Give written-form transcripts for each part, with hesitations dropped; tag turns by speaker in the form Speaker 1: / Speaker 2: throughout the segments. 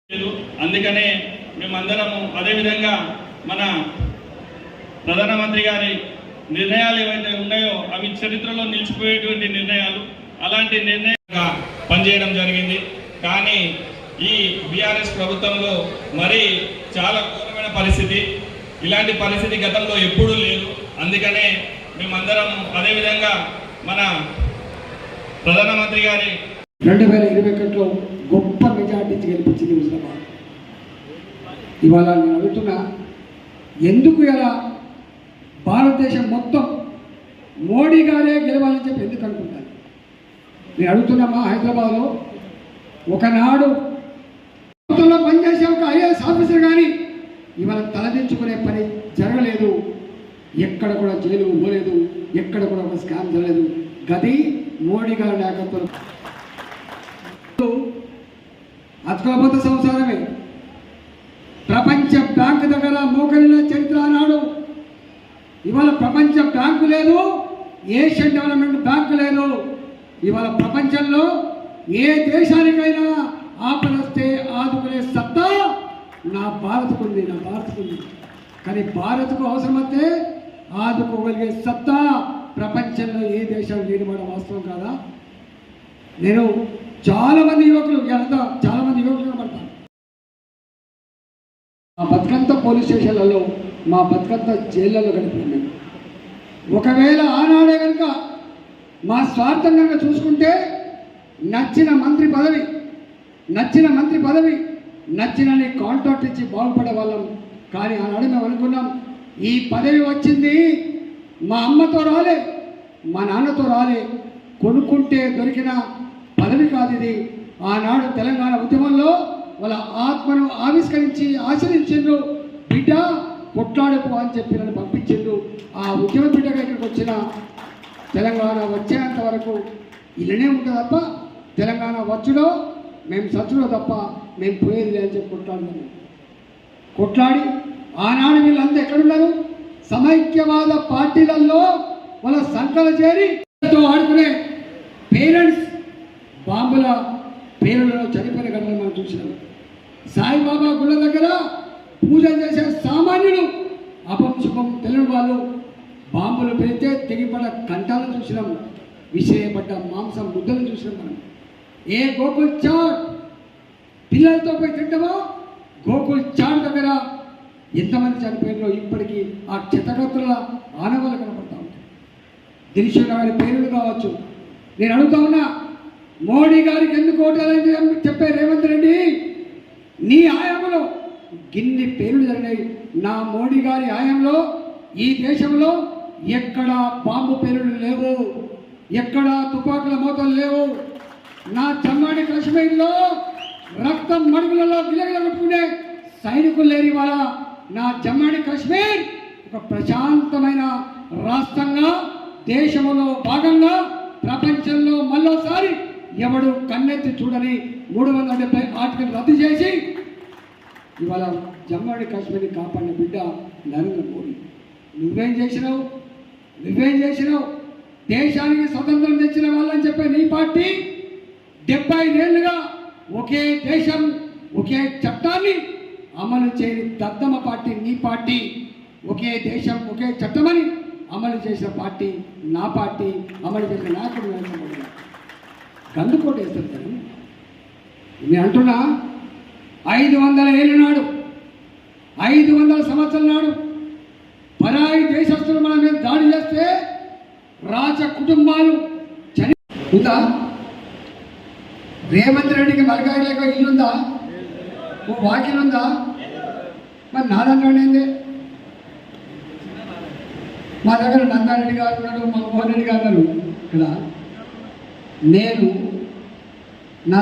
Speaker 1: అందుకనే మేమందరము అదేవిధంగా మన ప్రధానమంత్రి గారి నిర్ణయాలు ఏవైతే ఉన్నాయో అవి చరిత్రలో నిలిచిపోయేటువంటి నిర్ణయాలు, అలాంటి నిర్ణయంగా పనిచేయడం జరిగింది. కానీ ఈ బీఆర్ఎస్ ప్రభుత్వంలో మరి చాలా ఘోరమైన పరిస్థితి, ఇలాంటి పరిస్థితి గతంలో ఎప్పుడూ లేదు. అందుకనే మేమందరం అదేవిధంగా మన ప్రధానమంత్రి గారి
Speaker 2: 2021లో గొప్ప మెజార్టీ గెలిపించింది హుజరాబాద్. ఇవాళ నేను అడుగుతున్నా, ఎందుకు ఇలా భారతదేశం మొత్తం మోడీ గారే గెలవాలని చెప్పి ఎందుకు అనుకుంటాను నేను అడుగుతున్నా. మా హైదరాబాద్లో ఒకనాడు ప్రభుత్వంలో పనిచేసే ఒక ఐఏఎస్ ఆఫీసర్ కానీ ఇవాళ తలదించుకునే పని జరగలేదు. ఎక్కడ కూడా జైలు పోలేదు, ఎక్కడ కూడా ఒక స్కామ్ జరగలేదు. గది మోడీ గారి నాయకత్వం. అద్భుత సంసారమే. ప్రపంచ బ్యాంకు దగ్గర మోకరిన చరిత్ర అన్నాడు. ఇవాళ ప్రపంచ బ్యాంకు లేదు, ఏషియన్ డెవలప్మెంట్ బ్యాంకు లేదు. ఇవాళ ప్రపంచంలో ఏ దేశానికైనా ఆపదొస్తే ఆదుకునే సత్తా నా భారత్కుంది. కానీ భారత్కు అవసరమైతే ఆదుకోగలిగే సత్తా ప్రపంచంలో ఏ దేశాలు లేనివాడ వాస్తవం కాదా? నేను చాలామంది యువకులు కనబడతాను. మా బతుకంతా పోలీస్ స్టేషన్లలో, మా బతుకంతా జైళ్ళలో గడిపినాం. ఒకవేళ ఆనాడే కనుక మా స్వార్థం కనుక చూసుకుంటే నచ్చిన మంత్రి పదవి నచ్చినని కాంట్రాక్ట్ ఇచ్చి బాగుపడే వాళ్ళం. కానీ ఆనాడు మేము అనుకున్నాం, ఈ పదవి వచ్చింది మా అమ్మతో రాలే, మా నాన్నతో రాలే, కొనుక్కుంటే దొరికిన పదవి కాదు ఇది. ఆనాడు తెలంగాణ ఉద్యమంలో వాళ్ళ ఆత్మను ఆచరించిండ్రు. బిడ్డ కొట్లాడుకో అని చెప్పి నన్ను పంపించిండ్రు. ఆ ఉద్యమ బిడ్డగా ఇక్కడికి వచ్చిన తెలంగాణ వచ్చేంత వరకు ఇలానే ఉంటుంది తప్ప, తెలంగాణ వచ్చుడో మేము సచ్చుడో తప్ప మేము పోయేది లేదని చెప్పి కొట్లాడి ఆనాడు వీళ్ళందరూ ఎక్కడున్నారు? సమైక్యవాద పార్టీలలో వాళ్ళ సంకల చేరి ఆడుకునే పేరెంట్స్ బాంబుల పేరులలో చనిపోయిన ఘటనలు మనం చూసినాం. సాయిబాబా గుళ్ళ దగ్గర పూజ చేసే సామాన్యులు, అపంశుభం తెలియని వాళ్ళు బాంబులు పెడితే తెగిపడ్డ కంఠాలను చూసినాం, విసిరేయబడ్డ మాంసం ముద్దలు చూసినాం. మనం ఏ గోకుల్ చాట్ పిల్లలతో పోయి తింటామో, గోకుల్ చాట్ దగ్గర ఎంతమంది చనిపోయినో ఇప్పటికీ ఆ క్షతగతుల ఆనవాళ్ళు కనపడతా ఉంటాయి. దిల్షుక్ గారి పేర్లు కావచ్చు. నేను అడుగుతా ఉన్నా, మోడీ గారికి ఎందుకు ఓటాలని చెప్పే రేవంత్ రెడ్డి, నీ హయాంలో గిన్ని పేర్లు జరిగినాయి. నా మోడీ గారి హయాంలో ఈ దేశంలో ఎక్కడా బాంబు పేలులు లేవు, ఎక్కడా తుపాకుల మోతలు లేవు. నా జమ్మూ కాశ్మీర్లో రక్తం మడుగులలో గిలగిల కొట్టుకునే సైనికులు లేని వాళ్ళ నా జమ్మూ కాశ్మీర్ ఒక ప్రశాంతమైన రాష్ట్రంగా, దేశంలో భాగంగా ప్రపంచంలో మళ్ళోసారి ఎవడు కన్నెత్తి చూడని 370 ఆర్టికల్ రద్దు చేసి ఇవాళ జమ్మూ కాశ్మీర్ని కాపాడిన బిడ్డ నరేంద్ర మోడీ. నువ్వేం చేసినావు? దేశానికి స్వతంత్రం తెచ్చిన వాళ్ళని చెప్పే నీ పార్టీ 75 ఏళ్ళుగా ఒకే దేశం ఒకే చట్టాన్ని అమలు చేయని దద్దమ్మ పార్టీ నీ పార్టీ. ఒకే దేశం ఒకే చట్టమని అమలు చేసిన పార్టీ నా పార్టీ. అమలు చేసిన నాయకుడు నరేంద్ర మోడీ. గందుకోట వేస్తారు కదా. నేను అంటున్నా, 500 ఏళ్ళ నాడు, 500 సంవత్సరాల నాడు పరాయి దేశస్తులు మన మీద దాడి చేస్తే రాజ కుటుంబాలు ఉందా? రేవంత్ రెడ్డికి మలకాయలేక ఇల్లుందా? ఓ వాకిలుందా? మరి నాదన్నాడేంది? మా దగ్గర నందారెడ్డి గారు ఉన్నాడు, మా మోహన్ రెడ్డి గారు ఉన్నారు. ఇక్కడ నేను నా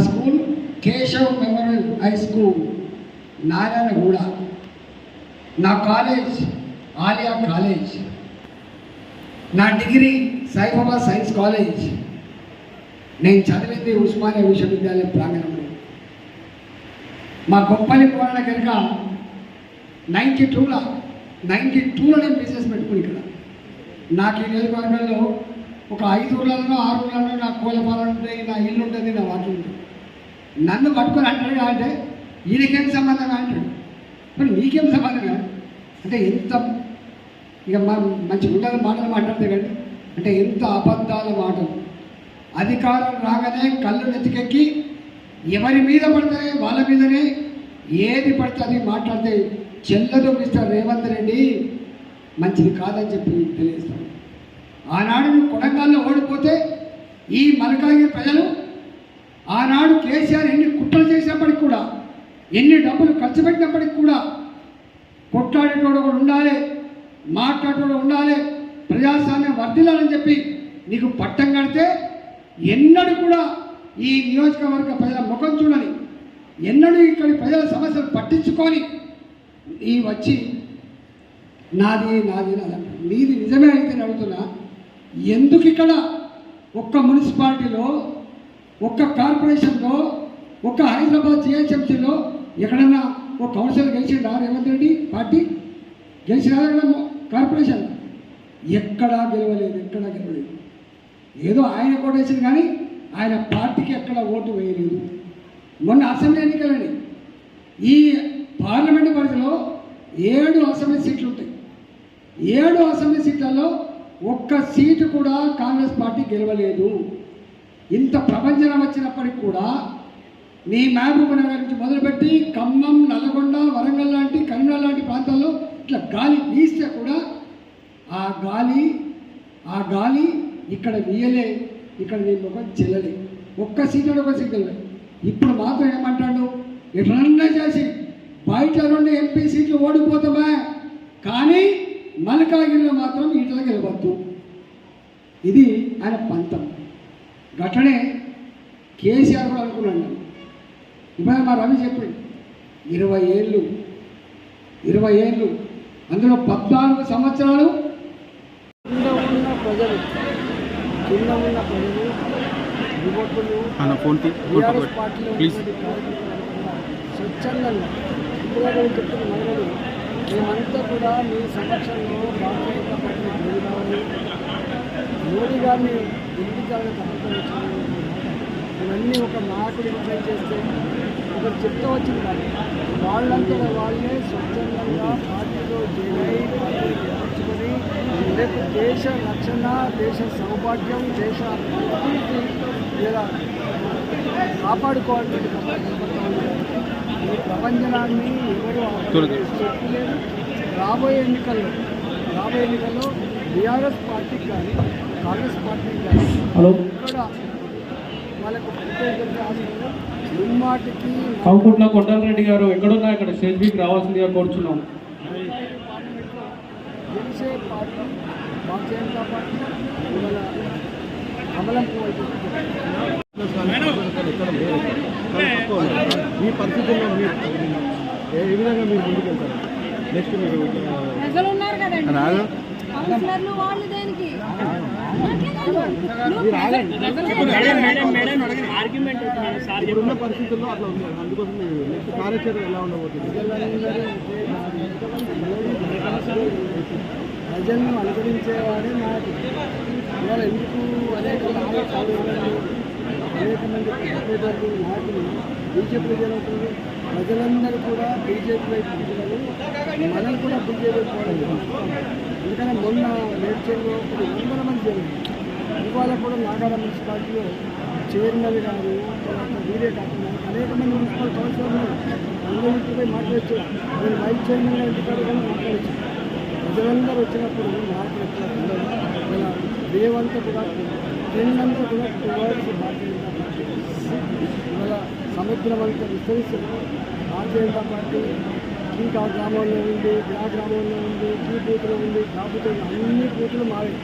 Speaker 2: school Keshav memorial high school Narayanguda, నా కాలేజ్ ఆలియా కాలేజ్, నా డిగ్రీ సాయిబాబా సైన్స్ కాలేజ్. నేను చదివింది ఉస్మానియా విశ్వవిద్యాలయం ప్రాంగణంలో. మా గొప్పని పోరాట కనుక 92లో నేను బిజినెస్ పెట్టుకుని ఇక్కడ నాకు ఈ నియోజకవర్గంలో ఒక 5 ఊర్లలో 6 ఊర్లలో నా కోళ్ళ పాలన ఉంటాయి, నా ఇల్లు ఉంటుంది, నా వాటి ఉంటుంది. నన్ను పట్టుకొని అంటాడు అంటే ఈయనకేం సంబంధం అంటాడు. మరి నీకేం సంబంధం అంటే ఎంత ఇక మంచి ఉండని మాటలు మాట్లాడితే కానీ అంటే ఎంత అబద్ధాల మాటలు. అధికారం రాగానే కళ్ళు నెత్తికెక్కి ఎవరి మీద పడితే వాళ్ళ మీదనే ఏది పడితే అది మాట్లాడితే చెల్లదు మిస్టర్ రేవంత్ రెడ్డి, మంచిది కాదని చెప్పి తెలియజేస్తాను. ఆనాడు నువ్వు కొడంగల్లో ఓడిపోతే ఈ మల్కాజ్గిరి ప్రజలు ఆనాడు కేసీఆర్ ఎన్ని కుట్రలు చేసినప్పటికి కూడా, ఎన్ని డబ్బులు ఖర్చు పెట్టినప్పటికి కూడా కొట్లాడేటోడు కూడా ఉండాలి, మాట్లాడేటోడు ఉండాలి, ప్రజాస్వామ్యం వర్ధిల్లాలని చెప్పి నీకు పట్టం కడితే ఎన్నడూ కూడా ఈ నియోజకవర్గ ప్రజల ముఖం చూడని, ఎన్నడూ ఇక్కడి ప్రజల సమస్యలు పట్టించుకొని ఈ వచ్చి నాది నాది నాదంట. నీది నిజమే అయితే అడుగుతున్నా, ఎందుకు ఇక్కడ ఒక్క మున్సిపాలిటీలో, ఒక్క కార్పొరేషన్లో, ఒక్క హైదరాబాద్ జిహెచ్ఎంసీలో ఎక్కడన్నా ఒక కౌన్సిలర్ గెలిచిండా రేవంత్ రెడ్డి పార్టీ గెలిచినా? కార్పొరేషన్ ఎక్కడా గెలవలేదు, ఎక్కడా గెలవలేదు. ఏదో ఆయన కోటేసింది కానీ ఆయన పార్టీకి ఎక్కడ ఓటు వేయలేదు. మొన్న అసెంబ్లీ ఎన్నికలని ఈ పార్లమెంటు పరిధిలో 7 అసెంబ్లీ సీట్లు ఉంటాయి. 7 అసెంబ్లీ సీట్లలో ఒక్క సీటు కూడా కాంగ్రెస్ పార్టీ గెలవలేదు. ఇంత ప్రపంచం వచ్చినప్పటికి కూడా నీ మహబూబ్ నగర్ నుంచి మొదలుపెట్టి ఖమ్మం, నల్గొండ, వరంగల్ లాంటి, కరీంనగర్ లాంటి ప్రాంతాల్లో ఇట్లా గాలి వీస్తే కూడా ఆ గాలి ఇక్కడ వీయలే, ఇక్కడ నీ ముఖం చెల్లలే. ఒక్క సీటు ఒక సీట్ వెళ్ళలేదు. ఇప్పుడు మాత్రం ఏమంటాడు, ఎట్లన్నా చేసి బయట 2 ఎంపీ సీట్లు ఓడిపోతామా కానీ మల్కాజ్గిరిలో మాత్రం ఈటల గెలవద్దు. ఇది ఆయన పంతం. గట్లనే కేసీఆర్ కూడా అనుకున్నాడు. ఇప్పుడు మా రవి చెప్పింది 20 ఏళ్ళు అందులో 14 సంవత్సరాలు ఉన్న ప్రజలు, కింద ఉన్న ప్రజలు, యువకులు, టీఆర్ఎస్ పార్టీలో స్వచ్ఛందంగా ఇప్పుడు చెప్తున్న మహిళలు మేమంతా కూడా మీ సమక్షంలో భారతీయ జనతా పార్టీ మోడీ గారిని గెలిపించాలని తప్పకుండా ఇవన్నీ ఒక నాయకుడు ఇంప్లై చేస్తే ఒకరు చెప్తూ వచ్చింది కాదు. వాళ్ళంతా వాళ్ళే స్వచ్ఛందంగా పార్టీలో చేరి పార్టీని గెలిపించుకొని రేపు దేశ రక్షణ, దేశ సౌభాగ్యం, దేశ అభివృద్ధి లేదా కాపాడుకోవాలని ఈ ప్రపంచనాన్ని ఎవరు చెప్పలేదు. రాబోయే ఎన్నికల్లో టీఆర్ఎస్ పార్టీకి కానీ కాంగ్రెస్ పార్టీకి కానీ ఇక్కడ వాళ్ళకు ముమ్మాటికి
Speaker 3: అవుకుంటున్న కొండలరెడ్డి గారు ఎక్కడున్నా ఇక్కడ స్టేజ్ మీదకి రావాల్సిందిగా కోరుచున్నాం.
Speaker 2: గెలిచే పార్టీ భారతీయ జనతా పార్టీ ఇవాళ కమలం
Speaker 4: మీ పరిస్థితుల్లో మీరు ఏ విధంగా మీరు ముందుకెళ్తారు? నెక్స్ట్ మీరు
Speaker 5: ప్రజలు ఉన్నారు కదండి, కౌన్సిలర్లు వాళ్ళు దేనికి
Speaker 4: ఇప్పుడున్న పరిస్థితుల్లో అట్లా ఉంది. అందుకోసం నెక్స్ట్ కార్యాచరణ ఎలా ఉండబోతుంది?
Speaker 2: ప్రజలను అనుసరించేవాడే నాకు ఇవాళ ఎందుకు అనేక మంది నాయకులు బీజేపీ జరుగుతుంది. ప్రజలందరూ కూడా బీజేపీ వైపు ప్రజలు మనల్ని కూడా బీజేపీ పోవడం. ఎందుకంటే మొన్న మేడ్చల్లో 100 మంది జరిగింది. ఇవాళ కూడా నాగాడ మున్సిపాలిటీలో చైర్మన్ గారు, తర్వాత వీరే కాకుండా అనేక మంది మున్సిపల్ కౌన్సిలర్లు అందరిపై మాట్లాడచ్చు. నేను వైస్ చైర్మన్ గారి ఇంటికాడ కానీ మాట్లాడచ్చు. ప్రజలందరూ వచ్చినప్పుడు మార్పులు ఎట్లా ఇలా దేవంతా కూడా ట్రెండ్ కూడా టువర్డ్స్ భారతీయ జనతా పార్టీ ఇవాళ సముద్రం అంతా విస్తరిస్తుంది. భారతీయ జనతా పార్టీ ఇంకా గ్రామంలో ఉంది, గ్రామంలో ఉంది, ఈ బూతులో ఉంది, కాకపోతే అన్ని బూతులు మారాయి.